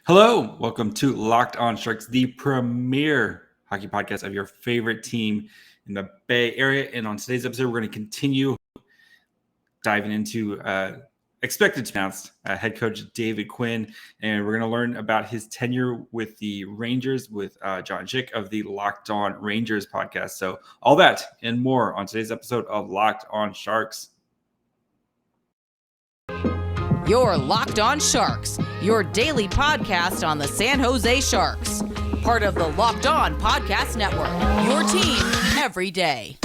Hello, welcome to Locked On Sharks, the premier hockey podcast of your favorite team in the Bay Area. And on today's episode, we're going to continue diving into expected to announce head coach David Quinn, and we're going to learn about his tenure with the Rangers with Jon Chick of the Locked On Rangers podcast. So all that and more on today's episode of Locked On Sharks. You're Locked On Sharks, your daily podcast on the San Jose Sharks. Part of the Locked On Podcast Network, your team every day.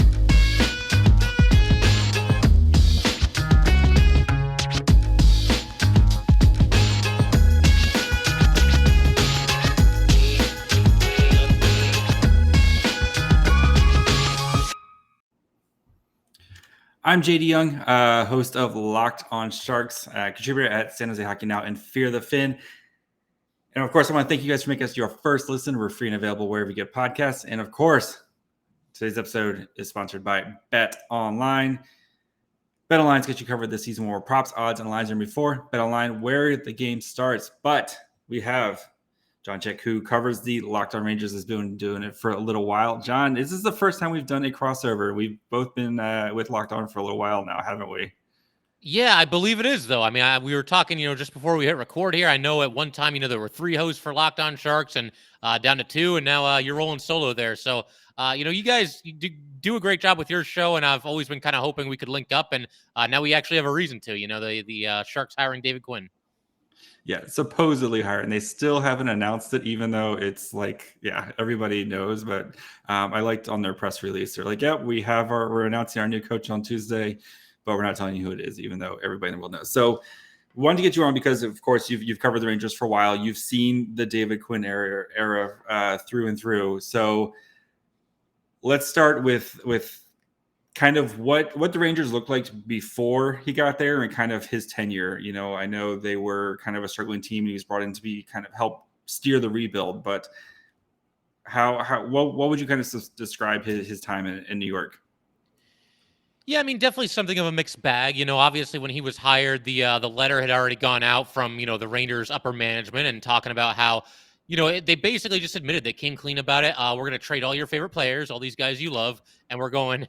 I'm JD Young, host of Locked On Sharks, contributor at San Jose Hockey Now and Fear the Fin. And of course, I want to thank you guys for making us your first listen. We're free and available wherever you get podcasts. And of course, today's episode is sponsored by BetOnline. BetOnline's got you covered this season more props, odds, and lines than before. BetOnline, where the game starts. But we have Jon Chick, who covers the Locked On Rangers, has been doing it for a little while. John, this is the first time we've done a crossover. We've both been with Locked On for a little while now, haven't we? Yeah, I believe it is, though. I mean, we were talking, just before we hit record here. I know at one time, there were 3 hosts for Locked On Sharks and down to 2, and now you're rolling solo there. So, you guys do a great job with your show, and I've always been kind of hoping we could link up, and now we actually have a reason to. The Sharks hiring David Quinn. Yeah, supposedly hired, and they still haven't announced it, even though it's like, yeah, everybody knows. But I liked on their press release, they're like, yeah, we're announcing our new coach on Tuesday, but we're not telling you who it is, even though everybody in the world knows. So we wanted to get you on because, of course, you've covered the Rangers for a while. You've seen the David Quinn era through and through. So let's start with kind of what the Rangers looked like before he got there and kind of his tenure. I know they were kind of a struggling team. He was brought in to be kind of help steer the rebuild, but what would you kind of describe his time in New York? Yeah, I mean, definitely something of a mixed bag. Obviously when he was hired, the letter had already gone out from, the Rangers upper management and talking about how, they basically just admitted they came clean about it. We're going to trade all your favorite players, all these guys you love, and we're going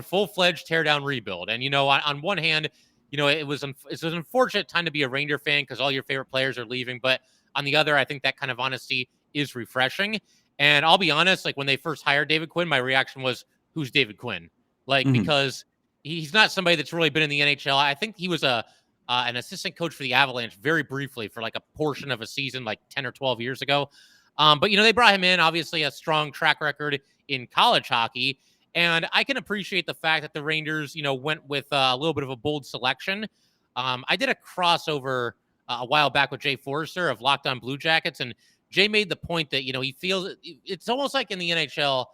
full-fledged tear down rebuild. And, on one hand, it's an unfortunate time to be a Ranger fan because all your favorite players are leaving. But on the other, I think that kind of honesty is refreshing. And I'll be honest, like when they first hired David Quinn, my reaction was, who's David Quinn? Because he's not somebody that's really been in the NHL. I think he was an assistant coach for the Avalanche very briefly for like a portion of a season, like 10 or 12 years ago. But, they brought him in, obviously a strong track record in college hockey. And I can appreciate the fact that the Rangers, went with a little bit of a bold selection. I did a crossover a while back with Jay Forrester of Locked On Blue Jackets. And Jay made the point that, he feels it's almost like in the NHL,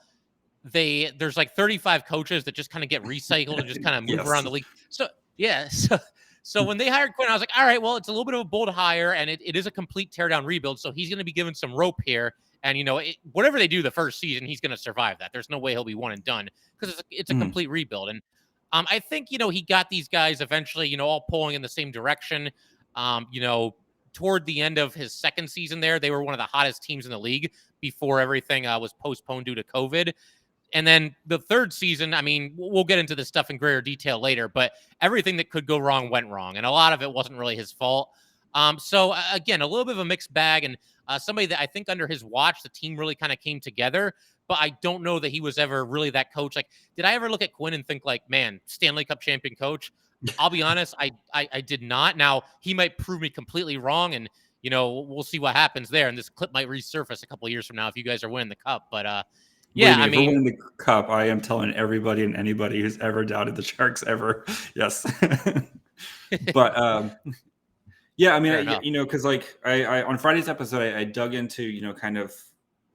there's like 35 coaches that just kind of get recycled and just kind of move around the league. So, yeah. So when they hired Quinn, I was like, all right, well, it's a little bit of a bold hire and it is a complete teardown rebuild. So he's going to be given some rope here. And, whatever they do the first season, he's going to survive that. There's no way he'll be one and done because it's a complete rebuild. And I think, he got these guys eventually, all pulling in the same direction. Toward the end of his second season there, they were one of the hottest teams in the league before everything was postponed due to COVID. And then the third season, I mean, we'll get into this stuff in greater detail later, but everything that could go wrong went wrong. And a lot of it wasn't really his fault. So again, a little bit of a mixed bag and somebody that I think under his watch, the team really kind of came together, but I don't know that he was ever really that coach. Like, did I ever look at Quinn and think like, man, Stanley Cup champion coach? I'll be honest. I did not. Now he might prove me completely wrong and, we'll see what happens there. And this clip might resurface a couple of years from now if you guys are winning the cup, but, yeah, I mean, if we're winning the cup, I am telling everybody and anybody who's ever doubted the Sharks ever. Yes. But, yeah, I mean, because like I on Friday's episode, I dug into, kind of,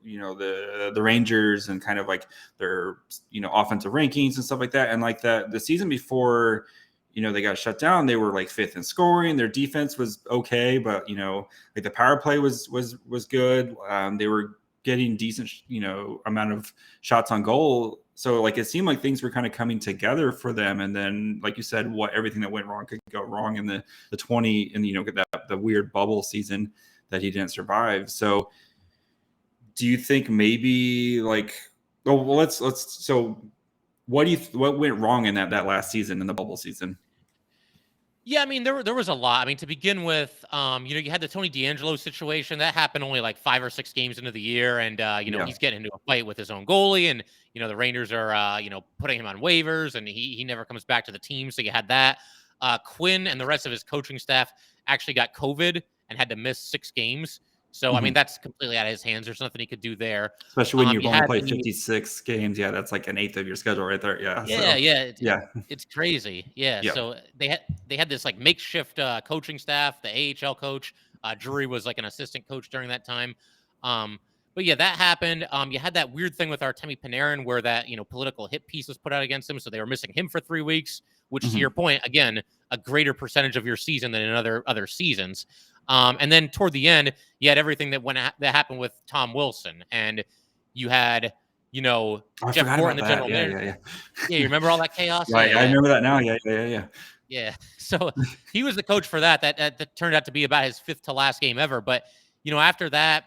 the Rangers and kind of like their, offensive rankings and stuff like that. And like the season before, they got shut down, they were like 5th in scoring. Their defense was okay, but, like the power play was good. They were getting decent, amount of shots on goal. So like it seemed like things were kind of coming together for them. And then, like you said, everything that went wrong could go wrong in the 20 and the weird bubble season. that he didn't survive. So do you think maybe like, oh, well, let's, so what went wrong in that last season, in the bubble season? Yeah, I mean, there was a lot. I mean, to begin with, you had the Tony D'Angelo situation that happened only like 5 or 6 games into the year, and Yeah. he's getting into a fight with his own goalie, and the Rangers are putting him on waivers, and he never comes back to the team. So you had that. Quinn and the rest of his coaching staff actually got COVID and had to miss 6 games. So I mean, that's completely out of his hands. There's nothing he could do there. Especially when you've You only had played the 56 games. Yeah, that's like an eighth of your schedule right there. Yeah. Yeah, So yeah, yeah. it's crazy. Yeah, Yeah. so they had this like makeshift coaching staff. The AHL coach, Drury was like an assistant coach during that time. But yeah, that happened. You had that weird thing with Artemi Panarin where that political hit piece was put out against him, so they were missing him for 3 weeks. Which, to your point, again, a greater percentage of your season than in other seasons. And then toward the end, you had everything that happened with Tom Wilson, and you had I Jeff forgot Gorton, about the that. general Yeah, manager. yeah, yeah. Yeah, you remember all that chaos? Right. I Yeah. remember that now. Yeah, yeah, yeah. Yeah. So he was the coach for that. That turned out to be about his 5th to last game ever. But after that,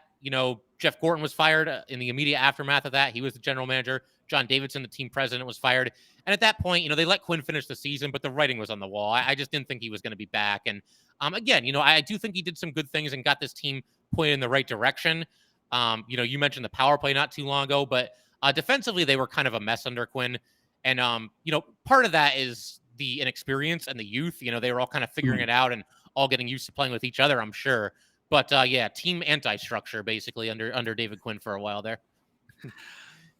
Jeff Gorton was fired in the immediate aftermath of that. He was the general manager. John Davidson, the team president, was fired. And at that point, they let Quinn finish the season, but the writing was on the wall. I just didn't think he was going to be back. And again, I do think he did some good things and got this team pointed in the right direction. You mentioned the power play not too long ago, but defensively they were kind of a mess under Quinn. And part of that is the inexperience and the youth. They were all kind of figuring it out and all getting used to playing with each other, I'm sure. But yeah, team anti-structure basically under David Quinn for a while there.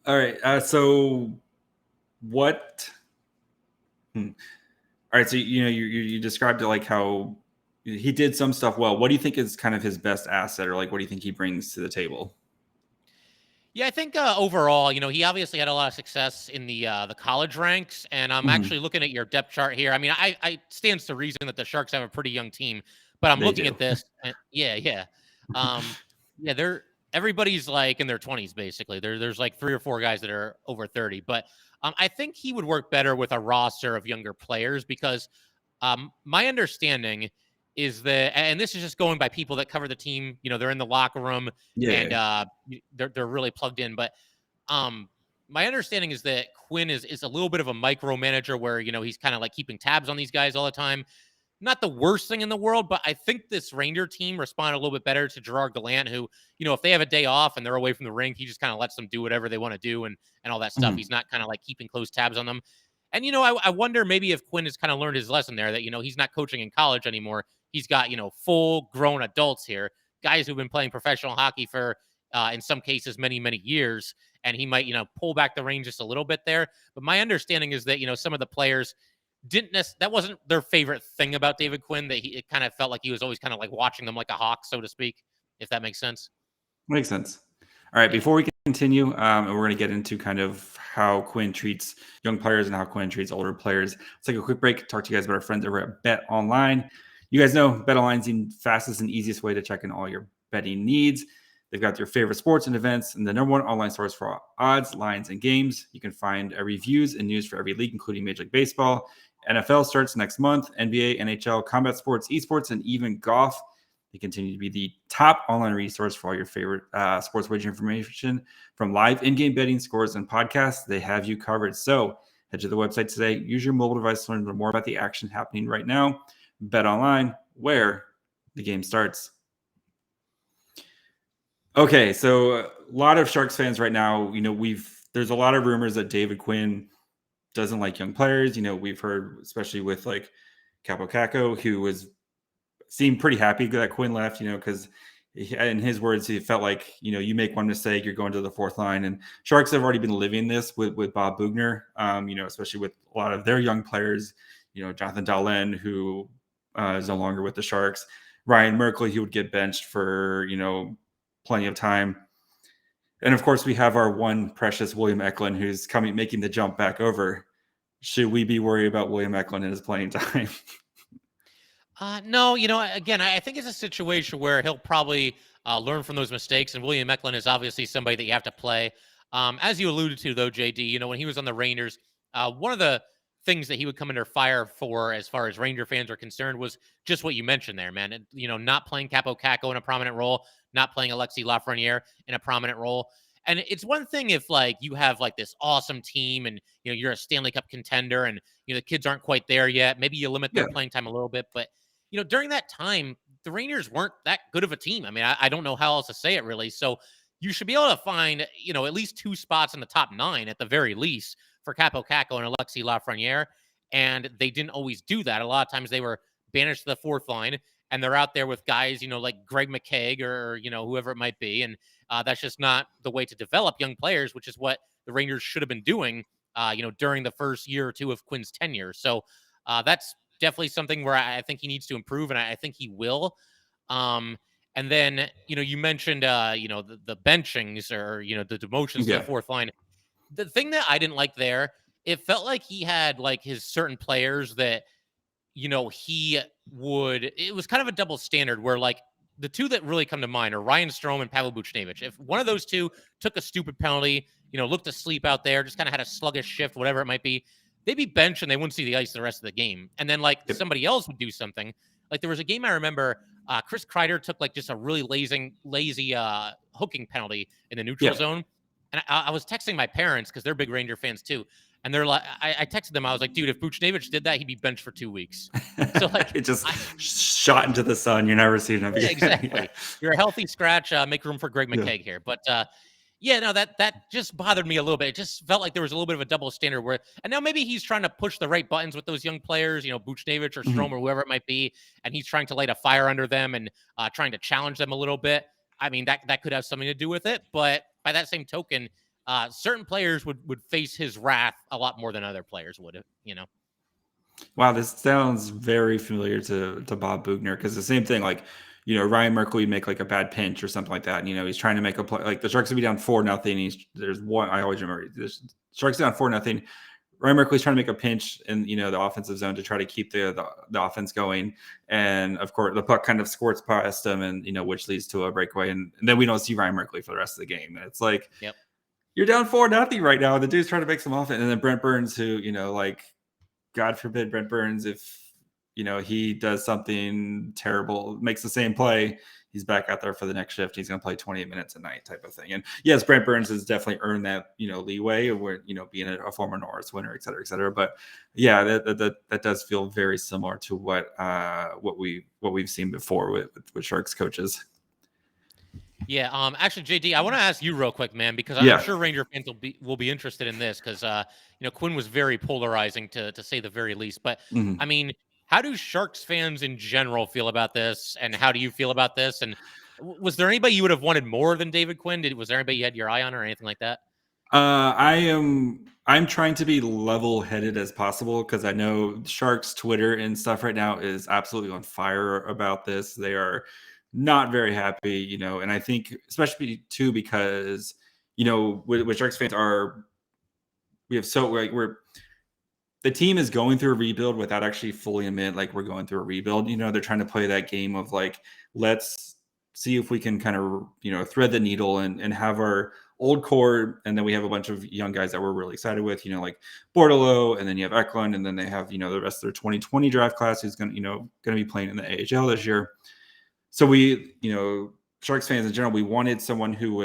All right. So what? All right. So you described it like how he did some stuff well. What do you think is kind of his best asset, or like what do you think he brings to the table? Yeah, I think overall, he obviously had a lot of success in the college ranks, and I'm actually looking at your depth chart here. I mean, I stands to reason that the Sharks have a pretty young team, but I'm looking at this, and yeah, everybody's like in their 20s basically. There's like 3 or 4 guys that are over 30, but I think he would work better with a roster of younger players because my understanding is that, and this is just going by people that cover the team, they're in the locker room and they're really plugged in. But my understanding is that Quinn is a little bit of a micromanager where, he's kind of like keeping tabs on these guys all the time. Not the worst thing in the world, but I think this Ranger team responded a little bit better to Gerard Gallant, who, if they have a day off and they're away from the rink, he just kind of lets them do whatever they want to do and all that stuff. He's not kind of like keeping close tabs on them. And, I wonder maybe if Quinn has kind of learned his lesson there that, he's not coaching in college anymore. He's got, full grown adults here, guys who've been playing professional hockey for, in some cases, many, many years. And he might, pull back the reins just a little bit there. But my understanding is that, some of the players that wasn't their favorite thing about David Quinn, that it kind of felt like he was always kind of like watching them like a hawk, so to speak, if that makes sense. Makes sense. All right, before we continue, and we're going to get into kind of how Quinn treats young players and how Quinn treats older players. Let's take a quick break, talk to you guys about our friends over at BetOnline. You guys know BetOnline is the fastest and easiest way to check in all your betting needs. They've got your favorite sports and events and the #1 online source for odds, lines, and games. You can find reviews and news for every league, including Major League Baseball. NFL starts next month, NBA, NHL, combat sports, esports, and even golf. They continue to be the top online resource for all your favorite sports wagering information, from live in-game betting, scores, and podcasts. They have you covered. So head to the website today. Use your mobile device to learn more about the action happening right now. Bet online, where the game starts. Okay, so a lot of Sharks fans right now, there's a lot of rumors that David Quinn doesn't like young players. We've heard, especially with like Capo Caco, who seemed pretty happy that Quinn left, because in his words, he felt like, you make one mistake, you're going to the fourth line. And Sharks have already been living this with Bob Bugner, especially with a lot of their young players, Jonathan Dahlin, who is no longer with the Sharks. Ryan Merkley, he would get benched for, plenty of time. And of course, we have our one precious William Eklund, who's making the jump back over. Should we be worried about William Eklund and his playing time? No, again, I think it's a situation where he'll probably learn from those mistakes. And William Eklund is obviously somebody that you have to play. As you alluded to, though, JD, when he was on the Rangers, one of the things that he would come under fire for as far as Ranger fans are concerned was just what you mentioned there, man. And, not playing Capo Caco in a prominent role, not playing Alexis Lafreniere in a prominent role. And it's one thing if like you have like this awesome team and you're a Stanley Cup contender and the kids aren't quite there yet. Maybe you limit their playing time a little bit, but during that time, the Rangers weren't that good of a team. I mean, I don't know how else to say it really. So you should be able to find, at least 2 spots in the top 9 at the very least for Capo Caco and Alexis Lafreniere. And they didn't always do that. A lot of times they were banished to the 4th line and they're out there with guys, like Greg McKegg or, whoever it might be. And that's just not the way to develop young players, which is what the Rangers should have been doing, during the first year or 2 of Quinn's tenure. So that's definitely something where I think he needs to improve, and I think he will. And then, you mentioned, the benchings or, the demotions to the 4th line. The thing that I didn't like there, it felt like he had like his certain players that, it was kind of a double standard where like the 2 that really come to mind are Ryan Strome and Pavel Buchnevich. If one of those 2 took a stupid penalty, looked asleep out there, just kind of had a sluggish shift, whatever it might be, they'd be benched and they wouldn't see the ice the rest of the game. And then like somebody else would do something. Like there was a game I remember, Chris Kreider took like just a really lazy hooking penalty in the neutral zone. And I was texting my parents because they're big Ranger fans too. And they're like, I texted them. I was like, dude, if Buchnevich did that, he'd be benched for 2 weeks. So like, it just shot into the sun. You're never seeing him again. Exactly. You're a healthy scratch. Make room for Greg McKegg here. But that just bothered me a little bit. It just felt like there was a little bit of a double standard and now maybe he's trying to push the right buttons with those young players, Buchnevich or Strome or whoever it might be, and he's trying to light a fire under them and trying to challenge them a little bit. I mean, that could have something to do with it, but by that same token, certain players would face his wrath a lot more than other players would have, Wow, this sounds very familiar to Bob Bugner, because the same thing, like, Ryan Merkel would make like a bad pinch or something like that. And, he's trying to make a play, like the Sharks would be down 4-0. There's one, I always remember, there's Sharks down 4-0. Ryan Merkley's trying to make a pinch in, the offensive zone to try to keep the offense going. And of course, the puck kind of squirts past him and, which leads to a breakaway. And then we don't see Ryan Merkley for the rest of the game. And it's like, you're down 4-0 right now. And the dude's trying to make some offense. And then Brent Burns, who, like, God forbid Brent Burns, if, he does something terrible, makes the same play, he's back out there for the next shift. He's going to play 28 minutes a night type of thing. And yes, Brent Burns has definitely earned that, leeway where, being a former Norris winner, et cetera, et cetera. But yeah, that does feel very similar to what we've seen before with Sharks coaches. Yeah. Actually, JD, I want to ask you real quick, man, because I'm sure Ranger fans will be interested in this because, Quinn was very polarizing to say the very least. But I mean, how do Sharks fans in general feel about this? And how do you feel about this? And was there anybody you would have wanted more than David Quinn? Was there anybody you had your eye on or anything like that? I'm trying to be level-headed as possible because I know Sharks Twitter and stuff right now is absolutely on fire about this. They are not very happy, and I think especially too because, with Sharks fans the team is going through a rebuild without actually fully admit like we're going through a rebuild. They're trying to play that game of like, let's see if we can kind of, thread the needle and have our old core. And then we have a bunch of young guys that we're really excited with, like Bordelot, and then you have Eklund, and then they have, the rest of their 2020 draft class who's going to be playing in the AHL this year. So we, Sharks fans in general, we wanted someone who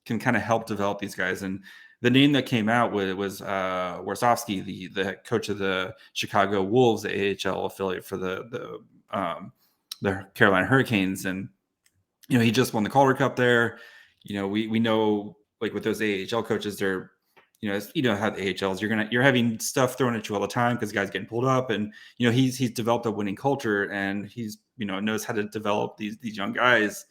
can kind of help develop these guys. And the name that came out was Warsofsky, the coach of the Chicago Wolves, the AHL affiliate for the Carolina Hurricanes. And, he just won the Calder Cup there. We know, like with those AHL coaches, they're, how the AHLs, you're having stuff thrown at you all the time because guys getting pulled up, and he's developed a winning culture, and he's knows how to develop these young guys.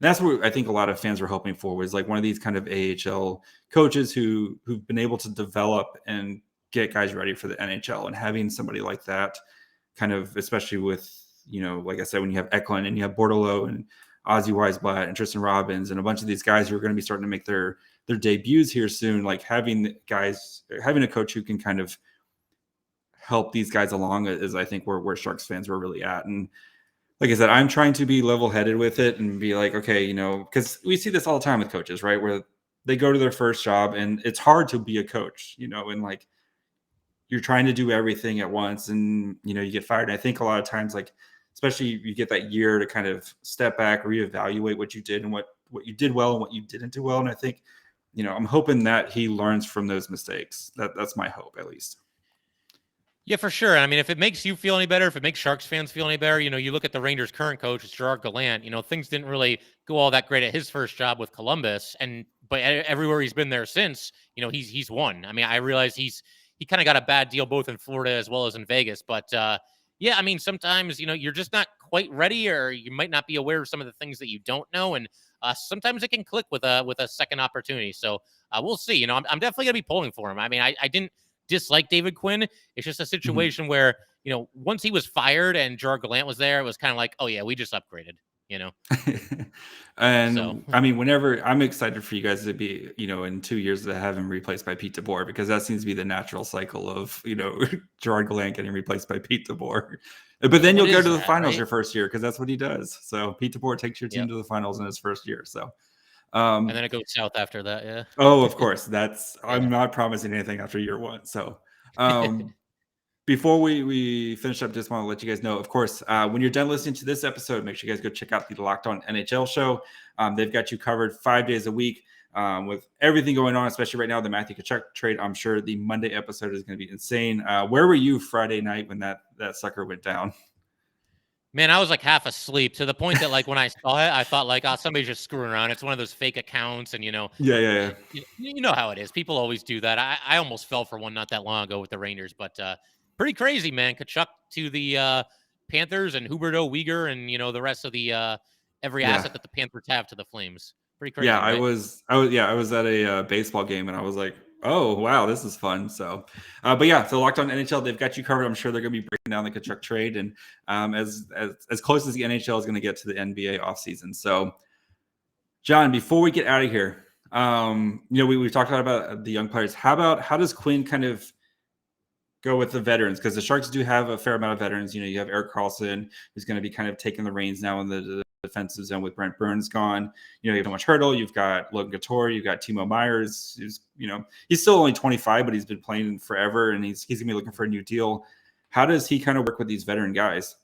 And that's what I think a lot of fans were hoping for, was like one of these kind of AHL coaches who've been able to develop and get guys ready for the NHL, and having somebody like that kind of, especially with like I said, when you have Eklund and you have Bordelot and Ozzy Weisblatt and Tristan Robbins and a bunch of these guys who are going to be starting to make their debuts here soon, like having a coach who can kind of help these guys along is I think where Sharks fans were really at. And like I said, I'm trying to be level-headed with it and be like, okay, because we see this all the time with coaches, right? Where they go to their first job and it's hard to be a coach, and like, you're trying to do everything at once, and you get fired. And I think a lot of times, like especially you get that year to kind of step back, reevaluate what you did and what you did well and what you didn't do well. And I think, I'm hoping that he learns from those mistakes. That's my hope, at least. Yeah, for sure. I mean, if it makes you feel any better, if it makes Sharks fans feel any better, you look at the Rangers' current coach, it's Gerard Gallant. Things didn't really go all that great at his first job with Columbus, but everywhere he's been there since, he's won. I mean, I realize he kind of got a bad deal both in Florida as well as in Vegas, but yeah, I mean, sometimes you're just not quite ready, or you might not be aware of some of the things that you don't know, and sometimes it can click with a second opportunity. So we'll see. I'm definitely gonna be pulling for him. I mean, I didn't dislike David Quinn. It's just a situation where, once he was fired and Gerard Gallant was there, it was kind of like, oh yeah, we just upgraded, And So. I mean, whenever I'm excited for you guys to be, in 2 years to have him replaced by Pete DeBoer, because that seems to be the natural cycle of, Gerard Gallant getting replaced by Pete DeBoer. But then you'll go to the finals your first year, because that's what he does. So Pete DeBoer takes your team to the finals in his first year. So And then it goes south after that. Yeah. Oh, of course. I'm Yeah. not promising anything after year one. So, before we finish up, just want to let you guys know, of course, when you're done listening to this episode, make sure you guys go check out the Locked On NHL show. They've got you covered 5 days a week with everything going on, especially right now, the Matthew Tkachuk trade. I'm sure the Monday episode is going to be insane. Where were you Friday night when that sucker went down? Man, I was like half asleep to the point that, like, when I saw it, I thought like, oh, somebody's just screwing around. It's one of those fake accounts, and Yeah. you know how it is. People always do that. I almost fell for one not that long ago with the Rangers, but pretty crazy, man. Tkachuk to the Panthers, and Huberdeau, Weegar, and the rest of the every asset that the Panthers have to the Flames. Pretty crazy. Yeah, right? I was at a baseball game, and I was like, oh wow, this is fun. So, but yeah, so Locked On NHL, they've got you covered. I'm sure they're going to be breaking down the Tkachuk trade, and as close as the NHL is going to get to the NBA offseason. So, John, before we get out of here, we've talked a lot about the young players. How does Quinn kind of go with the veterans? Because the Sharks do have a fair amount of veterans. You have Erik Karlsson, who's going to be kind of taking the reins now in the defensive zone with Brent Burns gone. You have much Hurdle. You've got Logan Couture. You've got Timo Myers. Who's he's still only 25, but he's been playing forever, and he's gonna be looking for a new deal. How does he kind of work with these veteran guys?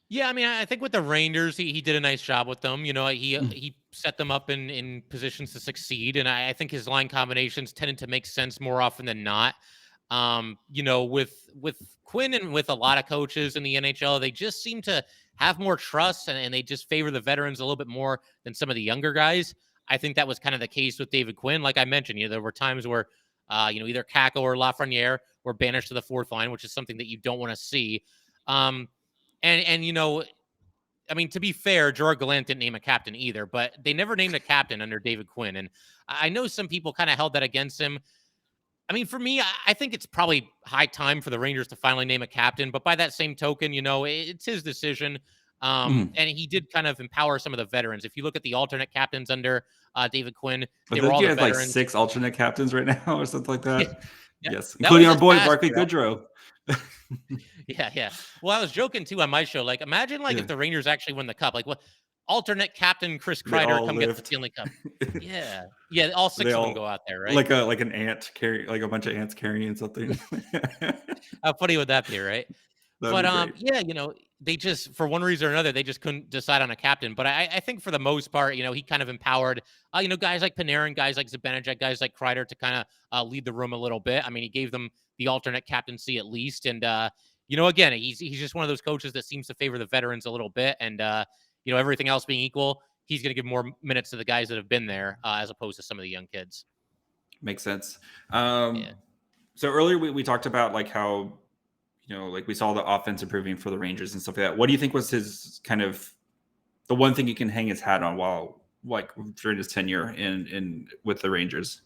Yeah, I mean, I think with the Rangers, he did a nice job with them. He set them up in positions to succeed, and I think his line combinations tended to make sense more often than not. With Quinn and with a lot of coaches in the NHL, they just seem to have more trust, and they just favor the veterans a little bit more than some of the younger guys. I think that was kind of the case with David Quinn. Like I mentioned, there were times where, either Kako or Lafreniere were banished to the fourth line, which is something that you don't want to see. I mean, to be fair, Gerard Gallant didn't name a captain either, but they never named a captain under David Quinn. And I know some people kind of held that against him. I mean, for me, I think it's probably high time for the Rangers to finally name a captain. But by that same token, it's his decision. And he did kind of empower some of the veterans. If you look at the alternate captains under David Quinn, they were all the veterans. Like 6 alternate captains right now or something like that. Yeah. Yes, including our boy, Barclay Goodrow. Yeah. Well, I was joking, too, on my show. Like, imagine, if the Rangers actually win the Cup. Like, what? Alternate captain Chris Kreider come get the Stanley Cup. Yeah, all 6 of them go out there, right? Like an ant carry, like a bunch of ants carrying something. How funny would that be, right? But yeah, they just, for one reason or another, they just couldn't decide on a captain. But I think for the most part, he kind of empowered, guys like Panarin, guys like Zibanejad, guys like Kreider to kind of lead the room a little bit. I mean, he gave them the alternate captaincy at least, and again, he's just one of those coaches that seems to favor the veterans a little bit, and everything else being equal, he's going to give more minutes to the guys that have been there as opposed to some of the young kids. Makes sense. So earlier we talked about like how, like we saw the offense improving for the Rangers and stuff like that. What do you think was his kind of the one thing he can hang his hat on while during his tenure in with the Rangers?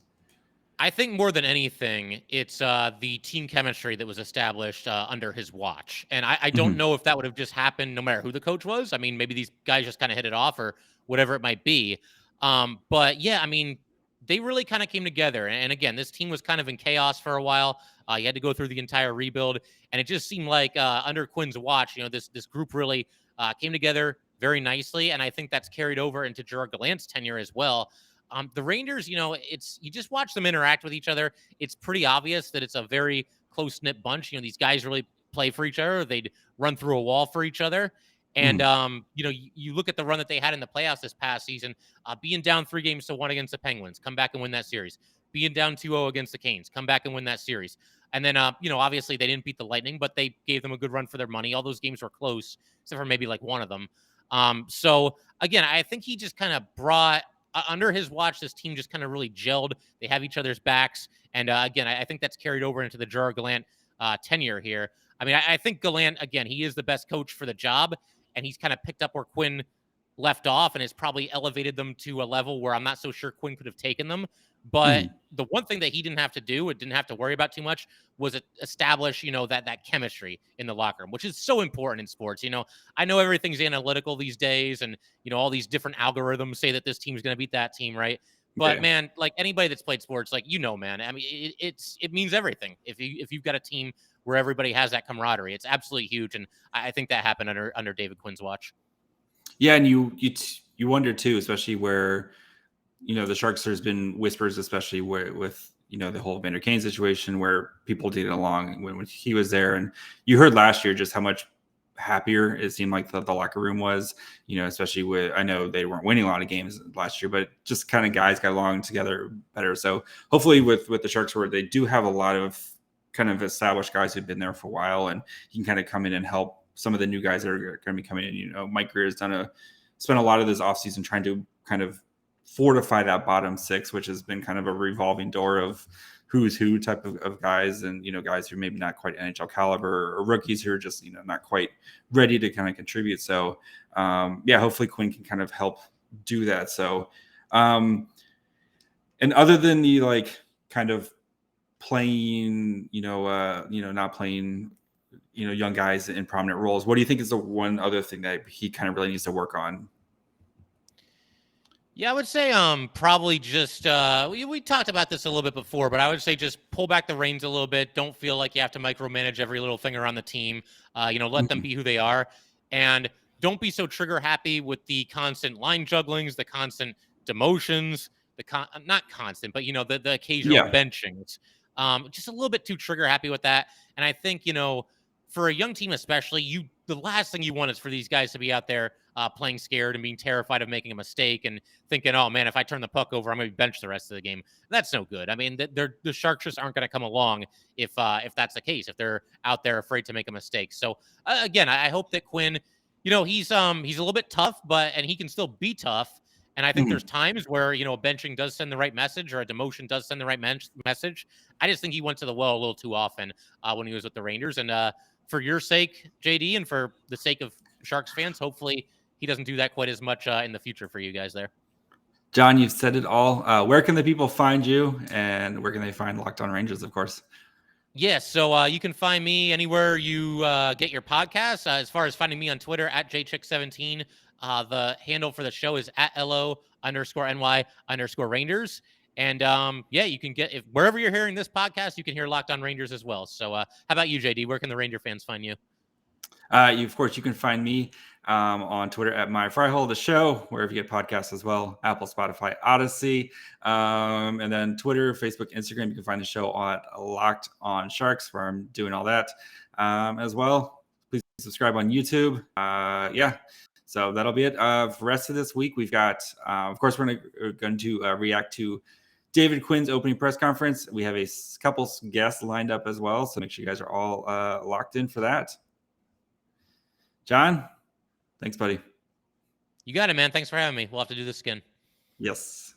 I think more than anything, it's the team chemistry that was established under his watch. And I don't know if that would have just happened no matter who the coach was. I mean, maybe these guys just kind of hit it off or whatever it might be. But yeah, I mean, they really kind of came together. And again, this team was kind of in chaos for a while. You had to go through the entire rebuild. And it just seemed like under Quinn's watch, this group really came together very nicely. And I think that's carried over into Gerard Gallant's tenure as well. The Rangers, you just watch them interact with each other. It's pretty obvious that it's a very close knit bunch. These guys really play for each other. They'd run through a wall for each other. And, you look at the run that they had in the playoffs this past season, being down 3-1 against the Penguins, come back and win that series. Being down 2-0 against the Canes, come back and win that series. And then, obviously they didn't beat the Lightning, but they gave them a good run for their money. All those games were close, except for maybe like one of them. So again, I think he just kind of brought under his watch, this team just kind of really gelled. They have each other's backs. And again, I think that's carried over into the Gerard Gallant tenure here. I mean, I think Gallant, again, he is the best coach for the job, and he's kind of picked up where Quinn left off and has probably elevated them to a level where I'm not so sure Quinn could have taken them. But the one thing that he didn't have to do, didn't have to worry about too much, was establish, that chemistry in the locker room, which is so important in sports. I know everything's analytical these days, and all these different algorithms say that this team's going to beat that team, right? But man, like anybody that's played sports, like man, I mean, it means everything. If you've got a team where everybody has that camaraderie, it's absolutely huge, and I think that happened under David Quinn's watch. Yeah, and you wonder too, especially where the Sharks, there's been whispers, especially with the whole Vander Kane situation, where people didn't get along when he was there, and you heard last year just how much happier it seemed like the locker room was, especially with, I know they weren't winning a lot of games last year, but just kind of guys got along together better. So hopefully with the Sharks, where they do have a lot of kind of established guys who've been there for a while, and you can kind of come in and help some of the new guys that are going to be coming in. Mike Greer has spent a lot of this offseason trying to kind of fortify that bottom six, which has been kind of a revolving door of who's who type of guys, and guys who are maybe not quite NHL caliber, or rookies who are just not quite ready to kind of contribute. So hopefully Quinn can kind of help do that. So and other than the kind of playing not playing young guys in prominent roles, what do you think is the one other thing that he kind of really needs to work on? Yeah, I would say probably just we talked about this a little bit before, but I would say just pull back the reins a little bit. Don't feel like you have to micromanage every little thing around the team. Let them be who they are, and don't be so trigger happy with the constant line jugglings, the constant demotions, not constant, but the occasional benchings. Just a little bit too trigger happy with that. And I think for a young team especially, the last thing you want is for these guys to be out there playing scared and being terrified of making a mistake and thinking, oh man, if I turn the puck over, I'm going to be benched the rest of the game. That's no good. I mean, the Sharks just aren't going to come along if that's the case, if they're out there afraid to make a mistake. So again, I hope that Quinn, he's a little bit tough, and he can still be tough. And I think there's times where, a benching does send the right message, or a demotion does send the right message. I just think he went to the well a little too often when he was with the Rangers. And for your sake, JD, and for the sake of Sharks fans, hopefully he doesn't do that quite as much in the future for you guys there. John, you've said it all. Where can the people find you, and where can they find Locked On Rangers, of course? Yes, so you can find me anywhere you get your podcasts. As far as finding me on Twitter, at JChick17. The handle for the show is at LO_NY_Rangers. And you can get, wherever you're hearing this podcast, you can hear Locked On Rangers as well. So how about you, JD? Where can the Ranger fans find you? Of course, you can find me on Twitter at MyFryhole, the show, wherever you get podcasts as well, Apple, Spotify, Odyssey, and then Twitter, Facebook, Instagram. You can find the show at Locked On Sharks, where I'm doing all that as well. Please subscribe on YouTube. So that'll be it. For the rest of this week, we've got, of course, we're going to react to David Quinn's opening press conference. We have a couple guests lined up as well, so make sure you guys are all locked in for that. John, thanks, buddy. You got it, man. Thanks for having me. We'll have to do this again. Yes.